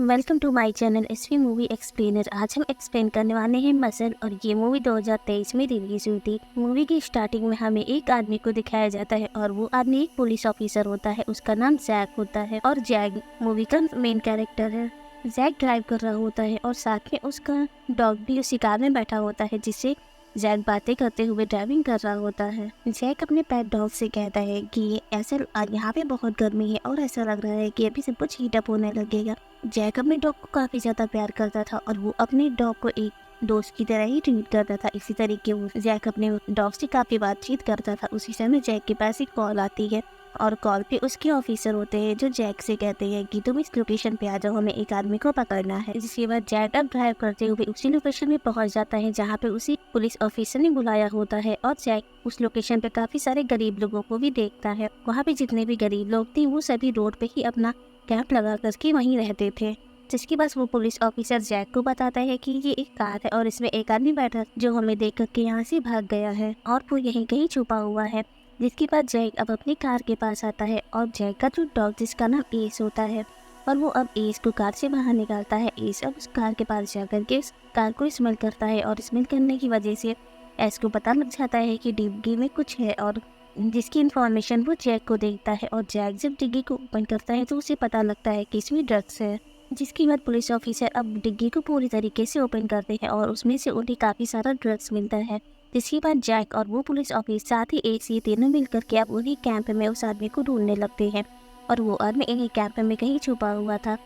Welcome to my channel SV movie explainer. आज हम explain करने वाले हैं मसल और ये मूवी 2023 में रिलीज हुई थी। मूवी की स्टार्टिंग में हमें एक आदमी को दिखाया जाता है और वो आदमी एक पुलिस ऑफिसर होता है। उसका नाम जैक होता है और जैक मूवी का मेन कैरेक्टर है। जैक ड्राइव कर रहा होता है और साथ में उसका डॉग भी उसी कार में बैठा होता है जिससे जैक बातें करते हुए ड्राइविंग कर रहा होता है। जैक अपने पेट डॉग से कहता है कि ऐसा यहाँ पे बहुत गर्मी है और ऐसा लग रहा है कि अभी सब कुछ हीट अप होने लगेगा। जैक अपने डॉग को काफ़ी ज़्यादा प्यार करता था और वो अपने डॉग को एक दोस्त की तरह ही ट्रीट करता था। इसी तरीके वो जैक अपने डॉग से काफ़ी बातचीत करता था। उसी समय जैक के पास एक कॉल आती है और कॉल पे उसके ऑफिसर होते हैं जो जैक से कहते हैं कि तुम इस लोकेशन पे आ जाओ, हमें एक आदमी को पकड़ना है। जिसके बाद जैक अब ड्राइव करते हुए उसी लोकेशन में पहुंच जाता है जहां पे उसी पुलिस ऑफिसर ने बुलाया होता है और जैक उस लोकेशन पे काफी सारे गरीब लोगों को भी देखता है। वहाँ पे जितने भी गरीब लोग थे वो सभी रोड पे ही अपना कैंप लगा करके वहीं रहते थे। जिसके बाद वो पुलिस ऑफिसर जैक को बताता है कि ये एक कार है और इसमें एक आदमी बैठा जो हमें देख करके यहाँ से भाग गया है और वो यहीं कहीं छुपा हुआ है। जिसके बाद जैक अब अपनी कार के पास आता है और जैक का जो डॉग जिसका नाम एस होता है और वो अब एस को कार से बाहर निकालता है। एस अब उस कार के पास जाकर के उस कार को स्मेल करता है और स्मेल करने की वजह से एस को पता लग जाता है कि डिग्गी में कुछ है और जिसकी इन्फॉर्मेशन वो जैक को देता है। और जैक जब डिग्गी को ओपन करता है तो उसे पता लगता है कि इसमें ड्रग्स है। जिसके बाद पुलिस ऑफिसर अब डिग्गी को पूरी तरीके से ओपन करते हैं और उसमें से उन्हें काफ़ी सारा ड्रग्स मिलता है। जिसके बाद जैक और वो पुलिस ऑफिसर साथ ही एक से तीनों मिलकर के अब उन्हीं कैंप में उस आदमी को ढूंढने लगते हैं और वो आदमी इन्हीं कैंप में कहीं छुपा हुआ था।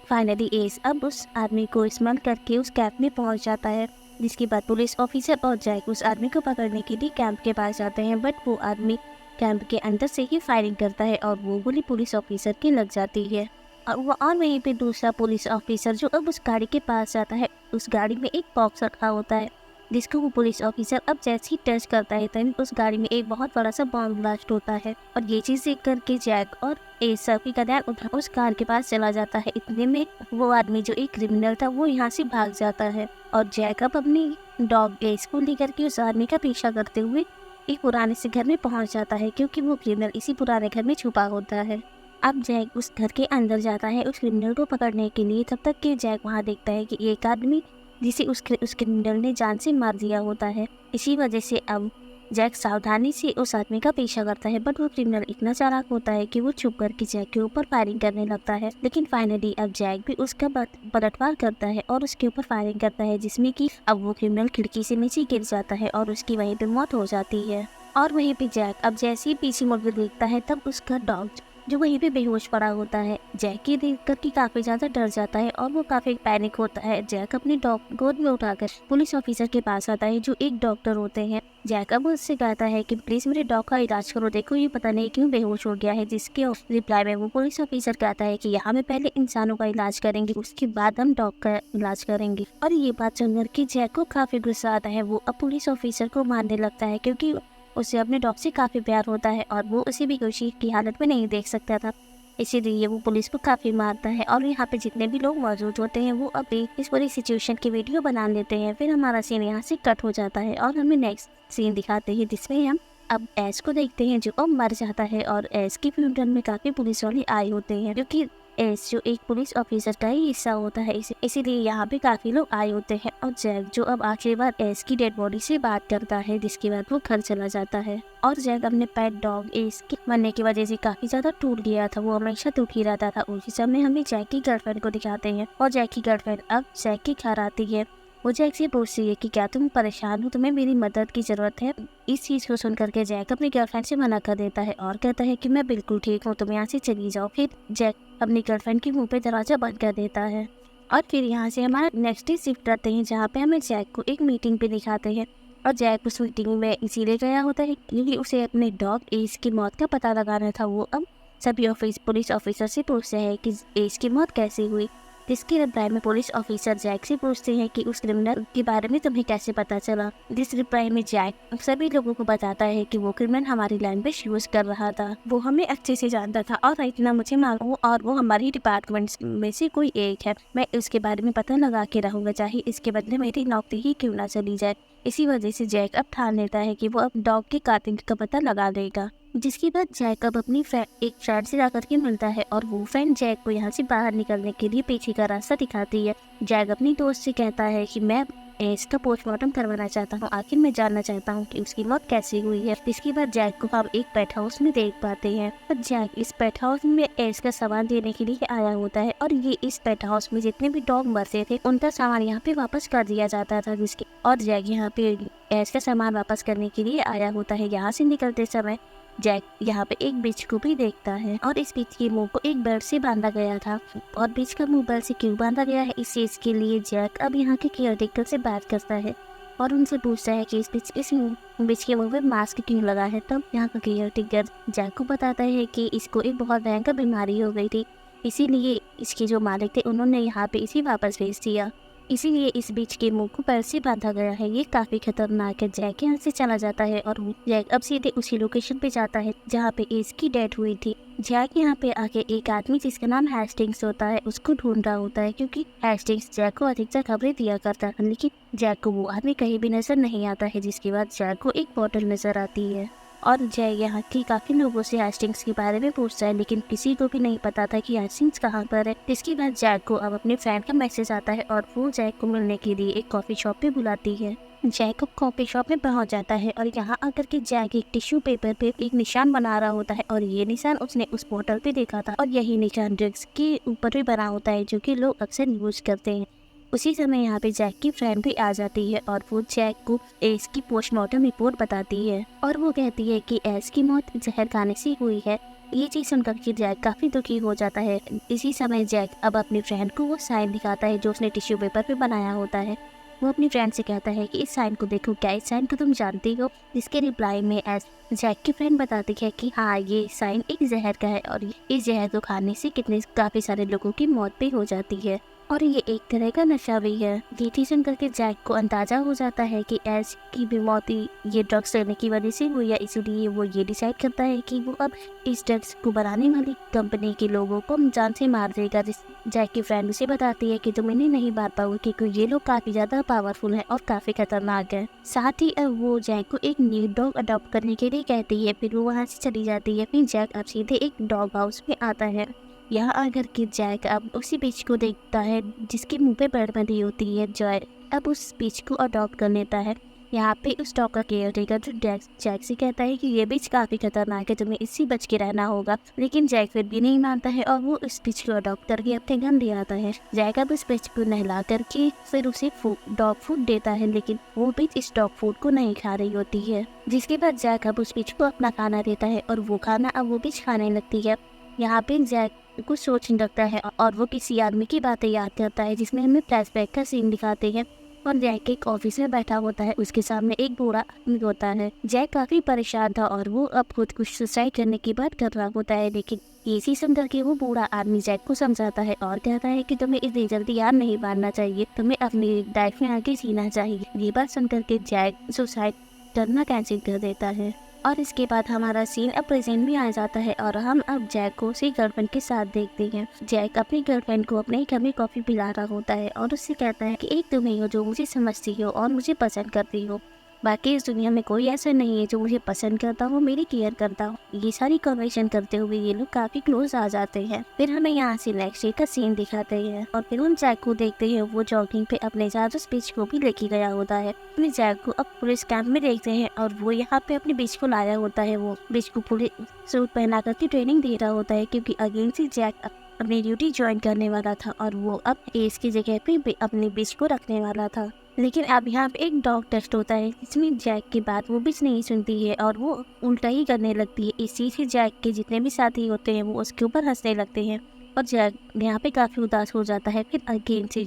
फाइनली एस अब उस आदमी को स्मगल करके उस कैंप में पहुंच जाता है। जिसके बाद पुलिस ऑफिसर और जैक उस आदमी को पकड़ने के लिए कैंप के पास जाते हैं, बट वो आदमी कैंप के अंदर से ही फायरिंग करता है और वो गोली पुलिस ऑफिसर की लग जाती है। और वहीं पे दूसरा पुलिस ऑफिसर जो अब उस गाड़ी के पास जाता है, उस गाड़ी में एक बॉक्स रखा होता है जिसको वो पुलिस ऑफिसर अब जैसे ही टच करता है तभी उस गाड़ी में एक बहुत बड़ा सा बॉम्ब ब्लास्ट होता है। और ये चीज देख करके जैक और एस सभी का ध्यान उस कार के पास चला जाता है। इतने में वो आदमी जो एक क्रिमिनल था वो यहाँ से भाग जाता है और जैक अब अपनी डॉग एस को लेकर के उस आदमी का पीछा करते हुए एक पुराने से घर में पहुंच जाता है क्योंकि वो क्रिमिनल इसी पुराने घर में छुपा होता है। अब जैक उस घर के अंदर जाता है उस क्रिमिनल को पकड़ने के लिए। तब तक कि जैक वहाँ देखता है कि एक आदमी जिसे उस क्रिमिनल ने जान से मार दिया होता है। इसी वजह से अब जैक सावधानी से उस आदमी का पीछा करता है, बट वो क्रिमिनल इतना चालाक होता है कि वो छुप करके जैक के ऊपर फायरिंग करने लगता है। लेकिन फाइनली अब जैक भी उसका पलटवार करता है और उसके ऊपर फायरिंग करता है, जिसमें कि अब वो क्रिमिनल खिड़की से नीचे गिर जाता है और उसकी वहीं पे मौत हो जाती है। और वहीं पे जैक अब जैसे ही पीछे मुड़कर देखता है तब उसका डॉग जो वहीं पे बेहोश पड़ा होता है। जैक की देख कर के काफी ज्यादा डर जाता है और वो काफी पैनिक होता है। जैक अपने डॉग गोद में उठाकर पुलिस ऑफिसर के पास आता है जो एक डॉक्टर होते हैं। जैक अब उससे कहता है कि प्लीज मेरे डॉग का इलाज करो, देखो ये पता नहीं क्यों बेहोश हो गया है। जिसके रिप्लाई में वो पुलिस ऑफिसर कहता है कि यहाँ में पहले इंसानों का इलाज करेंगे, उसके बाद हम डॉग का इलाज करेंगे। और ये बात सुनकर के जैक को काफी गुस्सा आता है। वो अब पुलिस ऑफिसर को मारने लगता है क्योंकि उसे अपने डॉग से काफ़ी प्यार होता है और वो उसे भी खुशी की हालत में नहीं देख सकता था। इसीलिए वो पुलिस को काफ़ी मारता है और यहाँ पे जितने भी लोग मौजूद होते हैं वो अभी इस पूरी सिचुएशन की वीडियो बना लेते हैं। फिर हमारा सीन यहाँ से कट हो जाता है और हमें नेक्स्ट सीन दिखाते हैं जिसमें हम अब ऐश को देखते हैं जो अब मर जाता है और ऐश की फ्यूनरल में काफ़ी पुलिस वाले आए होते हैं क्योंकि एस जो एक पुलिस ऑफिसर का ही हिस्सा होता है, इसीलिए यहाँ पे काफी लोग आए होते हैं। और जैक जो अब आखिरी बार एस की डेड बॉडी से बात करता है, जिसके बाद वो घर चला जाता है। और जैक अपने पेट डॉग एस के मरने की वजह से काफी ज्यादा टूट गया था, वो हमेशा दुखी रहता था। उसी समय हमें जैक की गर्लफ्रेंड को दिखाते हैं और जैक की गर्लफ्रेंड अब जैक के घर आती है। वो जैक से पूछती है कि क्या तुम परेशान हो, तुम्हें मेरी मदद की जरूरत है। इस चीज को सुनकर के जैक अपनी गर्लफ्रेंड से मना कर देता है और कहता है कि मैं बिल्कुल ठीक हूँ, तुम यहाँ से चली जाओ। फिर जैक अपनी गर्लफ्रेंड के मुंह पे दरवाजा बंद कर देता है। और फिर यहाँ से हमारा नेक्स्ट डे शिफ्ट करते हैं जहाँ पे हमें जैक को एक मीटिंग पे दिखाते हैं। और जैक उस मीटिंग में इसीलिए गया होता है क्योंकि उसे अपने डॉग एस की मौत का पता लगाना था। वो अब सभी पुलिस ऑफिसर से पूछते हैं कि एस की मौत कैसे हुई। जिसके रिप्लाई में पुलिस ऑफिसर जैक से पूछते हैं कि उस क्रिमिनल के बारे में तुम्हें कैसे पता चला। जिस रिप्लाई में जैक सभी लोगों को बताता है कि वो क्रिमिनल हमारी लाइन पे यूज कर रहा था, वो हमें अच्छे से जानता था और इतना मुझे मालूम और वो हमारी डिपार्टमेंट में से कोई एक है। मैं उसके बारे में पता लगा के रहूंगा, चाहे इसके बदले मेरी नौकरी ही क्यों ना चली जाए। इसी वजह से जैक अब ठान लेता है कि वो अब डॉग के कातिल का पता लगा देगा। जिसके बाद जैक अब अपनी एक फ्रेंड से जाकर के मिलता है और वो फ्रेंड जैक को यहाँ से बाहर निकलने के लिए पीछे का रास्ता दिखाती है। जैक अपनी दोस्त से कहता है कि मैं इसका पोस्टमार्टम करवाना चाहता हूँ, आखिर मैं जानना चाहता हूँ कि उसकी मौत कैसे हुई है। इसके बाद जैक को हम एक पेट हाउस में देख पाते हैं और जैक इस पेट हाउस में एस का सामान देने के लिए आया होता है और ये इस पेट हाउस में जितने भी डॉग मरते थे उनका सामान यहाँ पे वापस कर दिया जाता था, जिसके और जैक यहाँ पे एस का सामान वापस करने के लिए आया होता है। यहाँ से निकलते समय जैक यहाँ पे एक बिच को भी देखता है और इस बिच के मुंह को एक बेल्ट से बांधा गया था और बिच का मुंह बेल्ट से क्यों बांधा गया है इस चीज के लिए जैक अब यहाँ के केयरटेकर से बात करता है और उनसे पूछता है कि इस बिच के मुंह पे मास्क क्यों लगा है। तब यहाँ का केयरटेकर जैक को बताता है कि इसको एक बहुत भयंकर बीमारी हो गई थी, इसीलिए इसके जो मालिक थे उन्होंने यहाँ पे इसे वापस भेज दिया, इसीलिए इस बीच के मुंह को पैर से बांधा गया है, ये काफी खतरनाक है। जैक यहाँ से चला जाता है और जैक अब सीधे उसी लोकेशन पे जाता है जहाँ पे इसकी डेथ हुई थी। जैक यहाँ पे आके एक आदमी जिसका नाम हेस्टिंग्स होता है उसको ढूंढ रहा होता है क्योंकि हेस्टिंग्स जैक को अधिकतर खबरें दिया करता है, लेकिन जैक को वो आदमी कहीं भी नजर नहीं आता है। जिसके बाद जैक को एक बॉटल नजर आती है और जय यहाँ के काफी लोगों से हेस्टिंग्स के बारे में पूछता है, लेकिन किसी को भी नहीं पता था कि हेस्टिंग्स कहाँ पर है। इसके बाद जैक को अब अपने फ्रेंड का मैसेज आता है और वो जैक को मिलने के लिए एक कॉफी शॉप पे बुलाती है। जैक अब कॉफी शॉप में पहुंच जाता है और यहाँ आकर के जैक एक टिश्यू पेपर पे एक निशान बना रहा होता है और ये निशान उसने उस बोतल पे देखा था और यही निशान ड्रग्स के ऊपर भी बना होता है जो कि लोग अक्सर यूज करते हैं। उसी समय यहाँ पे जैक की फ्रेंड भी आ जाती है और वो जैक को एस की पोस्टमार्टम रिपोर्ट बताती है और वो कहती है कि एस की मौत जहर खाने से हुई है। ये चीज सुनकर के जैक काफी दुखी हो जाता है। इसी समय जैक अब अपनी फ्रेंड को वो साइन दिखाता है जो उसने टिश्यू पेपर पे बनाया होता है। वो अपनी फ्रेंड से कहता है कि इस साइन को देखो, क्या इस साइन को तुम जानती हो? इसके रिप्लाई में एस जैक की फ्रेंड बताती है कि हाँ, ये साइन एक जहर का है और इस जहर को खाने से काफी सारे लोगों की मौत भी हो जाती है और ये एक तरह का नशा भी है। ये चीज सुनकर के जैक को अंदाजा हो जाता है कि एस की भी मौत ये ड्रग्स लेने की वजह से हुई है, इसलिए वो ये डिसाइड करता है कि वो अब इस ड्रग्स को बनाने वाली कंपनी के लोगों को जान से मार देगा। जैक की फ्रेंड उसे बताती है कि तुम इन्हें नहीं मार पाओगे क्योंकि ये लोग काफी ज्यादा पावरफुल है और काफी खतरनाक है। साथ ही अब वो जैक को एक न्यू डॉग अडॉप्ट करने के लिए कहती है, फिर वो वहाँ से चली जाती है। फिर जैक अब सीधे एक डॉग हाउस में आता है। यहाँ आकर के जैक अब उसी बिच को देखता है जिसके मुंह पे बेल्ट बंधी होती है। जॉय अब उस बिच को अडॉप्ट कर लेता है। यहाँ पे उस डॉग का केयरटेकर जो जैक से कहता है कि ये बिच काफी खतरनाक है, तुम्हें इससे बच के रहना होगा, लेकिन जैक फिर भी नहीं मानता है और वो उस बिच को अडॉप्ट करके अपने घर ले आता है। जैक अब उस बिच को नहला करके फिर उसे डॉग फूड देता है, लेकिन वो बिच इस डॉग फूड को नहीं खा रही होती है। जिसके बाद जैक अब उस बिच को अपना खाना देता है और वो खाना अब वो बिच खाने लगती है। यहाँ पे जैक कुछ सोचने लगता है और वो किसी आदमी की बातें याद करता है जिसमें हमें फ्लैशबैक का सीन दिखाते हैं और जैक एक ऑफिस में बैठा होता है, उसके सामने एक बूढ़ा आदमी होता है। जैक काफी परेशान था और वो अब खुद कुछ सुसाइड करने की बात कर रहा होता है, लेकिन इसी सुन के वो बूढ़ा आदमी जैक को समझाता है और कहता है कि तुम्हें इतनी जल्दी यार नहीं मारना चाहिए, तुम्हें अपनी लाइफ में आगे जीना चाहिए। ये बात सुनकर के जैक सुसाइड करना कैंसिल कर देता है और इसके बाद हमारा सीन अब प्रेजेंट में आ जाता है और हम अब जैक को उसकी गर्लफ्रेंड के साथ देखते हैं। जैक अपनी गर्लफ्रेंड को अपने घर में कॉफी पिला रहा होता है और उससे कहता है कि एक तुम ही हो जो मुझे समझती हो और मुझे पसंद करती हो, बाकी इस दुनिया में कोई ऐसा नहीं है जो मुझे पसंद करता हो, मेरी केयर करता हो। ये सारी कन्वर्सेशन करते हुए ये लोग काफी क्लोज आ जाते हैं। फिर हमें यहाँ से नेक्स्ट डे का सीन दिखाते हैं और फिर हम जैक को देखते हैं वो जॉगिंग पे अपने ज्यादा स्पीच को भी लेके गया होता है। अपने जैक को अब पुलिस कैंप में देखते हैं और वो यहाँ पे अपने बीच को लाया होता है। वो बीच को पुलिस सूट पहना करके ट्रेनिंग दे रहा होता है क्योंकि अगेन से जैक अपनी ड्यूटी ज्वाइन करने वाला था और वो अब एस की जगह पे अपने बीच को रखने वाला था। लेकिन अब यहाँ पे एक डॉग टेस्ट होता है जिसमें जैक की बात वो बिच नहीं सुनती है और वो उल्टा ही करने लगती है। इस चीज से जैक के जितने भी साथी होते हैं वो उसके ऊपर हंसने लगते हैं और जैक यहाँ पे काफी उदास हो जाता है। फिर अगेन से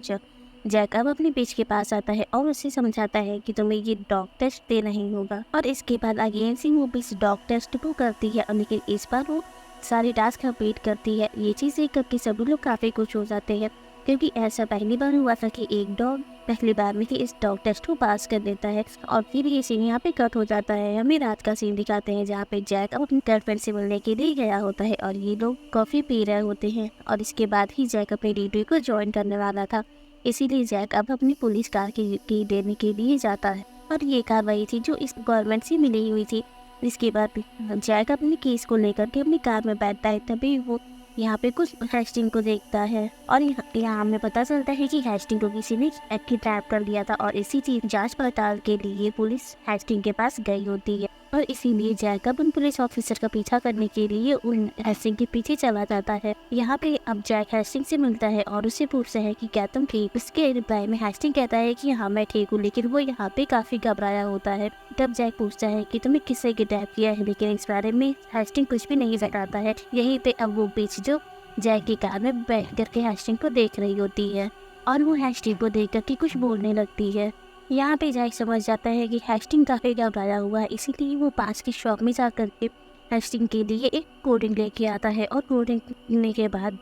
जैक अब अपने बीच के पास आता है और उससे समझाता है कि तुम्हें ये डॉग टेस्ट देना ही होगा और इसके बाद अगेन से वो बीच डॉग टेस्ट को करती है, लेकिन इस बार वो सारी टास्क कंप्लीट करती है। ये चीज देख करके सभी लोग काफी खुश हो जाते हैं क्योंकि ऐसा पहली बार हुआ था कि एक डॉग पहली बार में ही इस डॉग टेस्ट को पास कर देता है। और फिर ये सीन यहाँ पे कट हो जाता है। हमें रात का सीन दिखाते हैं जहाँ पे जैक अपनी गर्लफ्रेंड से मिलने के लिए गया होता है और ये लोग कॉफी पी रहे होते हैं और इसके बाद ही जैक अपनी ड्यूटी को ज्वाइन करने वाला था, इसीलिए जैक अब अपनी पुलिस कार की देने के लिए जाता है। और ये कार वही थी जो इस गवर्नमेंट से मिली हुई थी। इसके बाद जैक अपने केस को लेकर के अपनी कार में बैठता है। तभी वो यहाँ पे कुछ हेस्टिंग को देखता है और यहाँ हमें पता चलता है कि हेस्टिंग को किसी ने किडनैप कर लिया था और इसी चीज जांच पड़ताल के लिए पुलिस हेस्टिंग के पास गई होती है और इसीलिए जैक अब उन पुलिस ऑफिसर का पीछा करने के लिए उन हेस्टिंग के पीछे चला जाता है। यहाँ पे अब जैक हेस्टिंग से मिलता है और उससे पूछता है कि क्या तुम ठीक। उसके रिप्लाई में हेस्टिंग कहता है कि हाँ मैं ठीक हूँ, लेकिन वो यहाँ पे काफी घबराया होता है। तब जैक पूछता है कि तुम्हें किससे किडनैप किया है, लेकिन इस बारे में हेस्टिंग कुछ भी नहीं बताता है। यहीं पे अब वो बीच जो जैक की कार में बैठ करके हेस्टिंग को देख रही होती है और वो हेस्टिंग को देख करके कुछ बोलने लगती है। यहाँ पे जैक समझ जाता है कि हेस्टिंग काफी घबराया हुआ है, इसीलिए वो पास की शॉप में जा करके हेस्टिंग के लिए एक कोडिंग लेके आता है और कोडिंग लेने के बाद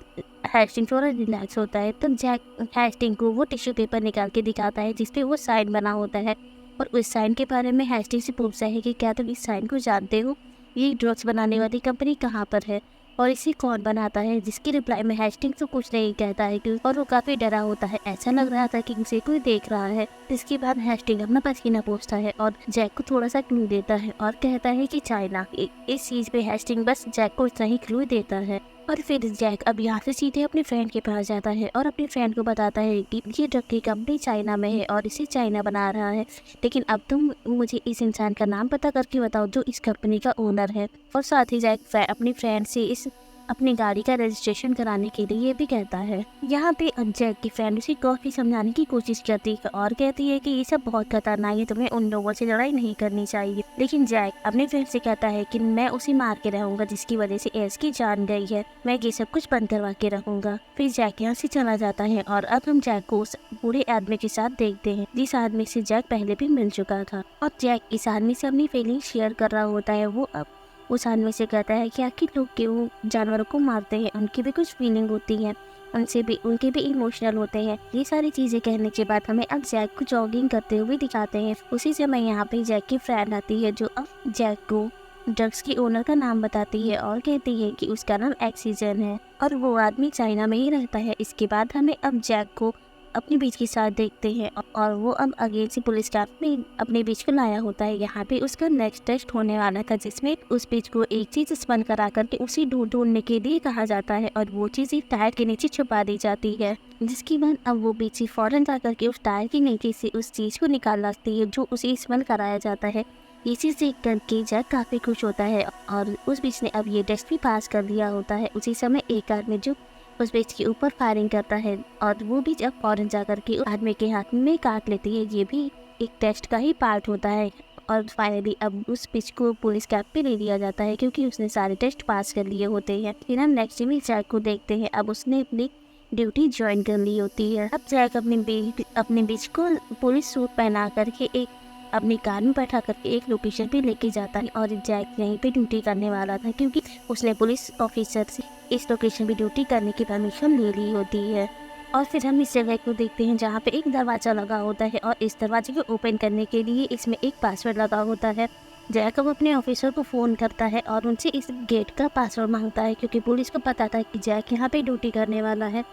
हेस्टिंग थोड़ा रिलैक्स होता है। तब जैक हेस्टिंग को वो टिश्यू पेपर निकाल के दिखाता है जिसपे वो साइन बना होता है और उस साइन के बारे में हेस्टिंग से पूछता है कि क्या तुम इस साइन को जानते हो, ये ड्रग्स बनाने वाली कंपनी कहाँ पर है और इसे कौन बनाता है। जिसकी रिप्लाई में हेस्टिंग तो कुछ नहीं कहता है और वो काफी डरा होता है, ऐसा लग रहा था कि उसे कोई देख रहा है। इसके बाद हेस्टिंग अपना पसीना पोंछता है और जैक को थोड़ा सा क्लू देता है और कहता है कि चाइना। इस चीज पे हेस्टिंग बस जैक को इतना ही क्लू देता है और फिर जैक अब यहाँ से सीधे अपने फ्रेंड के पास जाता है और अपने फ्रेंड को बताता है कि ये ड्रग की कंपनी चाइना में है और इसे चाइना बना रहा है, लेकिन अब तुम मुझे इस इंसान का नाम पता करके बताओ जो इस कंपनी का ओनर है। और साथ ही जैक अपनी फ्रेंड से इस अपनी गाड़ी का रजिस्ट्रेशन कराने के लिए भी कहता है। यहाँ पे जैक की फ्रेंड उसे काफी समझाने की कोशिश करती है और कहती है कि ये सब बहुत खतरनाक है, तुम्हें उन लोगों से लड़ाई नहीं करनी चाहिए। लेकिन जैक अपने फ्रेंड से कहता है कि मैं उसे मार के रहूंगा जिसकी वजह से एस की जान गई है, मैं ये सब कुछ बंद करवा के रहूंगा। फिर जैक यहाँ से चला जाता है और अब हम जैक को उस बूढ़े आदमी के साथ देखते हैं जिस आदमी से जैक पहले भी मिल चुका था और जैक इस आदमी से अपनी फीलिंग शेयर कर रहा होता है। वो अब उस आदमी से कहता है कि आखिर लोग क्यों जानवरों को मारते हैं, उनकी भी कुछ फीलिंग होती है, उनके भी इमोशनल होते हैं। ये सारी चीजें कहने के बाद हमें अब जैक को जॉगिंग करते हुए दिखाते हैं। उसी समय यहाँ पे जैक की फ्रेंड आती है जो अब जैक को ड्रग्स की ओनर का नाम बताती है और कहती है कि उसका नाम ऑक्सीजन है और वो आदमी चाइना में ही रहता है। इसके बाद हमें अब जैक को अपने बीच के साथ देखते हैं और वो अब अगेन से पुलिस कैंप में अपने बीच को लाया होता है। यहाँ पे उसका नेक्स्ट टेस्ट होने वाला था जिसमें उस बीच को एक चीज स्पन करा करके उसी ढूंढने के लिए कहा जाता है और वो चीज एक टायर के नीचे छुपा दी जाती है। जिसके बाद अब वो बीच फौरन जा करके उस टायर के नीचे से उस चीज को निकाल लाती है जो उसे स्पन कराया जाता है। ये चीज देख करके जैक काफी खुश होता है और उस बीच ने अब ये टेस्ट भी पास कर लिया होता है। उसी समय एक आदमी जो उस बीच के ऊपर फायरिंग करता है और वो भी जब फौरन जा करके आदमी के हाथ में काट लेती है। ये भी एक टेस्ट का ही पार्ट होता है और फाइनली अब उस बीच को पुलिस कैंप पे ले लिया जाता है क्योंकि उसने सारे टेस्ट पास कर लिए होते हैं। फिर हम नेक्स्ट में जैक को देखते हैं, अब उसने अपनी ड्यूटी ज्वाइन कर ली होती है। अब जैक अपने बीच को पुलिस सूट पहना करके एक अपनी कार में बैठा करके एक लोकेशन पे लेके जाता है और जैक यहीं पे ड्यूटी करने वाला था क्योंकि उसने पुलिस ऑफिसर से इस लोकेशन पे ड्यूटी करने की परमिशन ले ली होती है। और फिर हम इस जगह को देखते हैं जहाँ पे एक दरवाज़ा लगा होता है और इस दरवाजे को ओपन करने के लिए इसमें एक पासवर्ड लगा होता है। जैक अब अपने ऑफिसर को फ़ोन करता है और उनसे इस गेट का पासवर्ड मांगता है क्योंकि पुलिस को पता था कि जैक यहाँ पे ड्यूटी करने वाला है।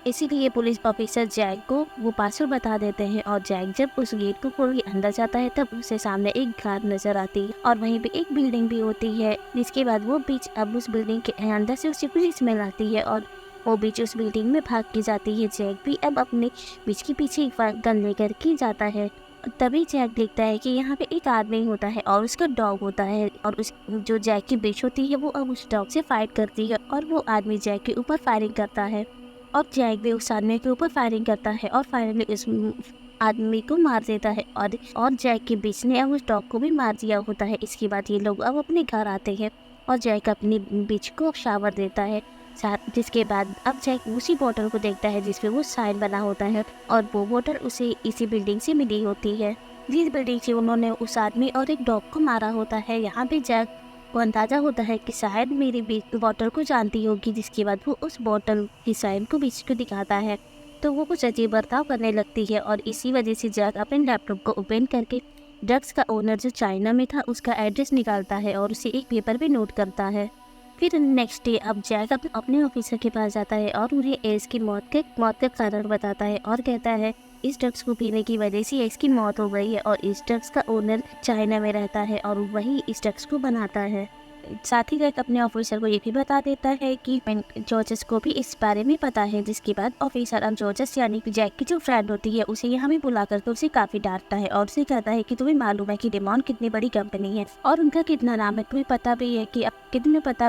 इसीलिए पुलिस ऑफिसर जैक को वो पासवर्ड बता देते हैं और जैक जब उस गेट को खोल के अंदर जाता है तब उसके सामने एक कार नजर आती है और वहीं पे एक बिल्डिंग भी होती है। जिसके बाद वो बीच अब उस बिल्डिंग के अंदर से उसे कुछ स्मेल आती है और वो बीच उस बिल्डिंग में भाग के जाती है। जैक भी अब अपने बीच के पीछे एक गन लेकर के जाता है। तभी जैक देखता है कि यहाँ पे एक आदमी होता है और उसका डॉग होता है और उस जो जैक की बिच होती है वो अब उस डॉग से फाइट करती है और वो आदमी जैक के ऊपर फायरिंग करता है और जैक भी उस आदमी के ऊपर फायरिंग करता है और फाइनली उस आदमी को मार देता है और जैक के बीच ने अब उस डॉग को भी मार दिया होता है। इसके बाद ये लोग अब अपने घर आते हैं और जैक अपनी बीच को शावर देता है। जिसके बाद अब जैक उसी बोतल को देखता है जिसपे वो साइन बना होता है और वो बोतल उसे इसी बिल्डिंग से मिली होती है जिस बिल्डिंग से उन्होंने उस आदमी और एक डॉग को मारा होता है। यहाँ पे जैक को अंदाजा होता है कि शायद मेरी बोतल को जानती होगी। जिसके बाद वो उस बोतल की साइन को बीच को दिखाता है तो वो कुछ अजीब बर्ताव करने लगती है और इसी वजह से जैक अपने लैपटॉप को ओपन करके ड्रग्स का ओनर जो चाइना में था उसका एड्रेस निकालता है और उसे एक पेपर पे नोट करता है। फिर नेक्स्ट डे अब जैक अपने ऑफिसर के पास जाता है और उन्हें एस की मौत का कारण बताता है और कहता है इस ड्रग्स को पीने की वजह से एस की मौत हो गई है और इस ड्रग्स का ओनर चाइना में रहता है और वही इस ड्रग्स को बनाता है। साथ ही जैक अपने ऑफिसर को ये भी बता देता है कि जॉर्जस को भी इस बारे में पता है, जिसके बाद ऑफिसर अब जॉर्जस यानी कि जैक की जो फ्रेंड होती है उसे यहाँ भी बुलाकर तो उसे काफी डांटता है और उसे कहता है कि तुम्हें मालूम है कि डेमॉन कितनी बड़ी कंपनी है और उनका कितना नाम है, तुम्हें पता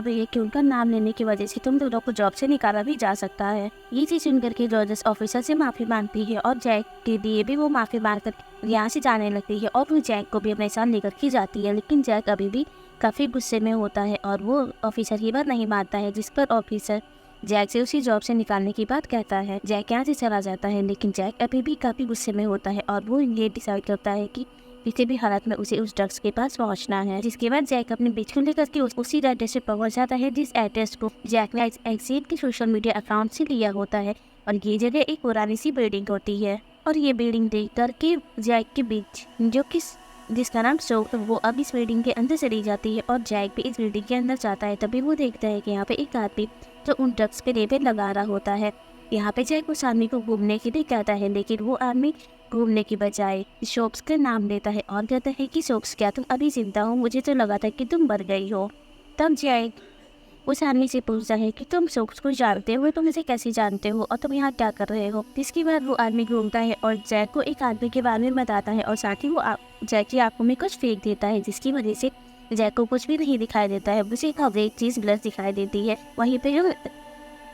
भी है कि उनका नाम लेने की वजह से तुम दोनों को जॉब से निकाला भी जा सकता है। ये चीज सुनकर के जॉर्जस ऑफिसर से माफी मांगती है और जैक के लिए भी वो माफी मांगकर यहाँ से जाने लगती है और वो जैक को भी अपने साथ लेकर के जाती है, लेकिन जैक अभी भी काफ़ी गुस्से में होता है और वो ऑफिसर की बात नहीं मानता है, जिस पर ऑफिसर जैक से उसी जॉब से निकालने की बात कहता है। जैक यहाँ से चला जाता है, लेकिन जैक अभी भी काफ़ी गुस्से में होता है और वो ये डिसाइड करता है कि किसी भी हालत में उसे उस ड्रग्स के पास पहुंचना है। जिसके बाद जैक अपने बिच को लेकर के उसी एड्रेस पे पहुंच जाता है जिस एड्रेस को जैक ने एक्सीड के सोशल मीडिया अकाउंट से लिया होता है और ये जगह एक पुरानी सी बिल्डिंग होती है और ये बिल्डिंग देख करके जैक के बीच जिसका नाम सोक, वो अब इस बिल्डिंग के अंदर चली जाती है और जैक भी इस बिल्डिंग के अंदर जाता है। तभी वो देखता है कि यहाँ पे एक आदमी जो उन ड्रग्स पे लेबल लगा रहा होता है। यहाँ पे जैक उस आदमी को घूमने के लिए कहता है, लेकिन वो आदमी घूमने की बजाय शॉप्स का नाम लेता है और कहता है कि शॉप्स क्या तुम अभी जिंदा हो, मुझे तो लगा था कि तुम मर गई हो। तब जैक उस आदमी से पूछता है कि तुम शॉप्स को जानते हो, तुम इसे कैसे जानते हो और तुम यहाँ क्या कर रहे हो। जिसके बाद वो आदमी घूमता है और जैक को एक आदमी के बारे में बताता है और साथ ही वो जैक की आंखों में कुछ फेंक देता है, जिसकी वजह से जैक को कुछ भी नहीं दिखाई देता है, उसे एक अवैध चीज ब्लर दिखाई देती है। वहीं पे हम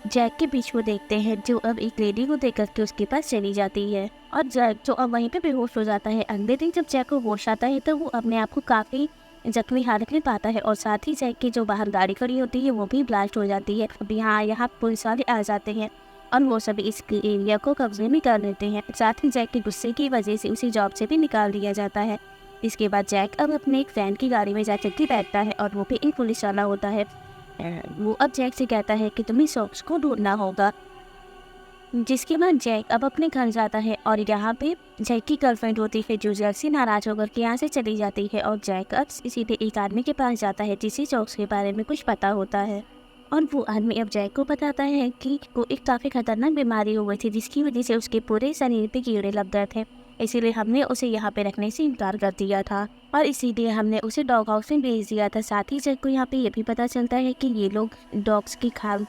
जैक के बीच को देखते हैं जो अब एक लेडी को देख करके उसके पास चली जाती है और जैक जो अब वहीं पे बेहोश हो जाता है। अगले दिन जब जैक को होश आता है तो वो अपने आप को काफी जख्मी हालत में पाता है और साथ ही जैक की जो बाहर गाड़ी खड़ी होती है वो भी ब्लास्ट हो जाती है। अब यहाँ पुलिस वाले आ जाते हैं और वो सभी इस एरिया को कब्जे में कर लेते हैं। साथ ही जैक के गुस्से की वजह से उसे जॉब से भी निकाल दिया जाता है। इसके बाद जैक अब अपने एक फ्रेंड की गाड़ी में जाकर के बैठता है और वो भी एक पुलिस वाला होता है। वो अब जैक से कहता है कि तुम्हें शॉप्स को ढूंढना होगा। जिसके बाद जैक अब अपने घर जाता है और यहाँ पे जैक की गर्लफ्रेंड होती है जो जैक से नाराज होकर के यहाँ से चली जाती है और जैक अब सीधे एक आदमी के पास जाता है जिसे शॉप्स के बारे में कुछ पता होता है और वो आदमी अब जैक को बताता है कि वो एक काफ़ी खतरनाक बीमारी हो गई थी जिसकी वजह से उसके पूरे शरीर पे कीड़े लग गए थे, इसीलिए हमने उसे यहाँ पे रखने से इनकार कर दिया था और इसीलिए हमने उसे डॉग हाउस में भेज दिया था। साथ ही जैक को यहाँ पे ये भी पता चलता है कि ये लोग डॉग्स की खाल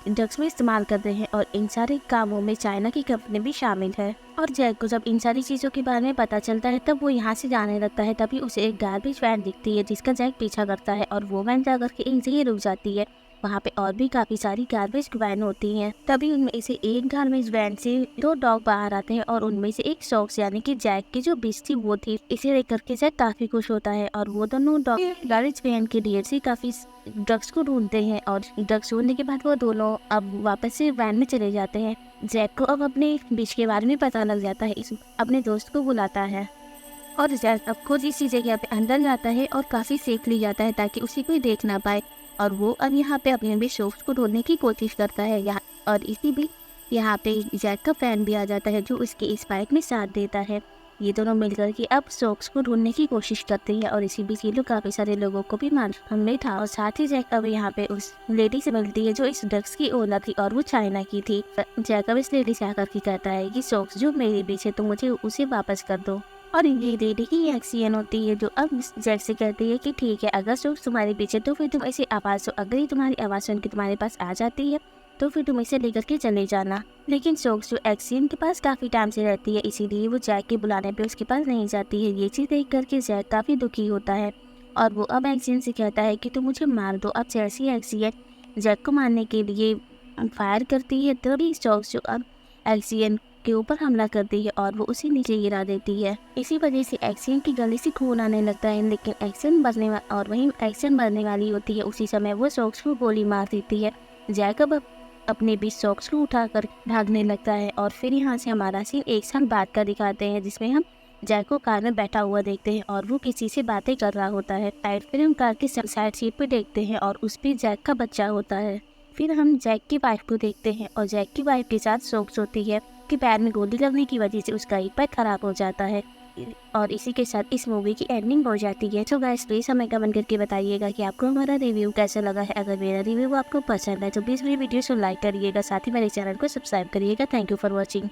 ड्रग्स में इस्तेमाल करते हैं और इन सारे कामों में चाइना की कंपनी भी शामिल है। और जैक को जब इन सारी चीज़ों के बारे में पता चलता है तब वो यहाँ से जाने लगता है। तभी उसे एक गार्बेज वैन दिखती है जिसका जैक पीछा करता है और वो वैन जाकर के एक जगह रुक जाती है। वहाँ पे और भी काफ़ी सारी गार्बेज वैन होती हैं। तभी उनमें से एक गार्बेज वैन से 2 डॉग बाहर आते हैं और उनमें से एक सॉक्स यानी कि जैक की जो बीच थी वो थी। इसे देख करके जैक काफ़ी खुश होता है और वो दोनों डॉग गार्बेज वैन के ढेर से काफ़ी ड्रग्स को ढूंढते हैं और ड्रग्स ढूंढने के बाद वो दोनों अब वापस से वैन में चले जाते हैं। जैक को अब अपने बीच के बारे में पता लग जाता है, इस अपने दोस्त को बुलाता है और जैक अब खुद इसी जगह पे अंदर जाता है और काफ़ी सेक ली जाता है ताकि उसे कोई देख ना पाए और वो अब यहाँ पे अपने भी शॉप्स को ढूंढने की कोशिश करता है यहाँ और इसी भी यहाँ पे जैक का फैन भी आ जाता है जो इसके इस फाइट में साथ देता है। ये दोनों मिलकर के अब शॉप्स को ढूंढने की कोशिश करते हैं और इसी बीच ये लोग काफ़ी सारे लोगों को भी हमने था और साथ ही जैक अब यहाँ पे उस लेडी से मिलती है जो इस ड्रग्स की ओनर थी और वो चाइना की थी। जैक अब इस लेडी से आकर के कहता है कि शॉप्स जो मेरे बीच है तो मुझे उसे वापस कर दो और ये लेडी की एक्सीएन होती है जो अब जैक से कहती है कि ठीक है, अगर शॉप्स तुम्हारे पीछे तो फिर तुम ऐसी आवाज़ हो, अगर ये तुम्हारी आवाज़ सुन के तुम्हारे पास आ जाती है तो फिर तुम इसे लेकर के चले जाना। लेकिन शॉप्स जो एक्सीएन के पास काफ़ी टाइम से रहती है इसीलिए वो जैक के बुलाने पे उसके पास नहीं जाती है। ये चीज़ देख करके जैक काफ़ी दुखी होता है और वो अब एक्सीएन से कहता है कि तुम मुझे मार दो। अब जैसी एक्सीएन जैक को मारने के लिए फायर करती है तभी शॉप्स जो अब एक्सीएन के ऊपर हमला करती है और वो उसे नीचे गिरा देती है। इसी वजह से एक्सीएन की गले से खून आने लगता है, लेकिन एक्सीएन मरने वाली होती है उसी समय वो शॉक्स को गोली मार देती है। जैक अब अपने बीच शॉक्स को उठाकर भागने लगता है और फिर यहाँ से हमारा सीन एक साल बाद का दिखाते हैं जिसमें हम जैक को कार में बैठा हुआ देखते हैं और वो किसी से बातें कर रहा होता है। फिर हम कार की साइड सीट पे देखते हैं और उस पर जैक का बच्चा होता है। फिर हम जैक की वाइफ को देखते हैं और जैक की वाइफ के साथ शॉक्स होती है कि पैर में गोली लगने की वजह से उसका एक पैर खराब हो जाता है और इसी के साथ इस मूवी की एंडिंग हो जाती है। तो गाइस प्लीज़ हमें कमेंट करके बताइएगा कि आपको हमारा रिव्यू कैसा लगा है। अगर मेरा रिव्यू आपको पसंद है तो प्लीज़ मेरी वीडियो को लाइक करिएगा, साथ ही मेरे चैनल को सब्सक्राइब करिएगा। Thank you for watching.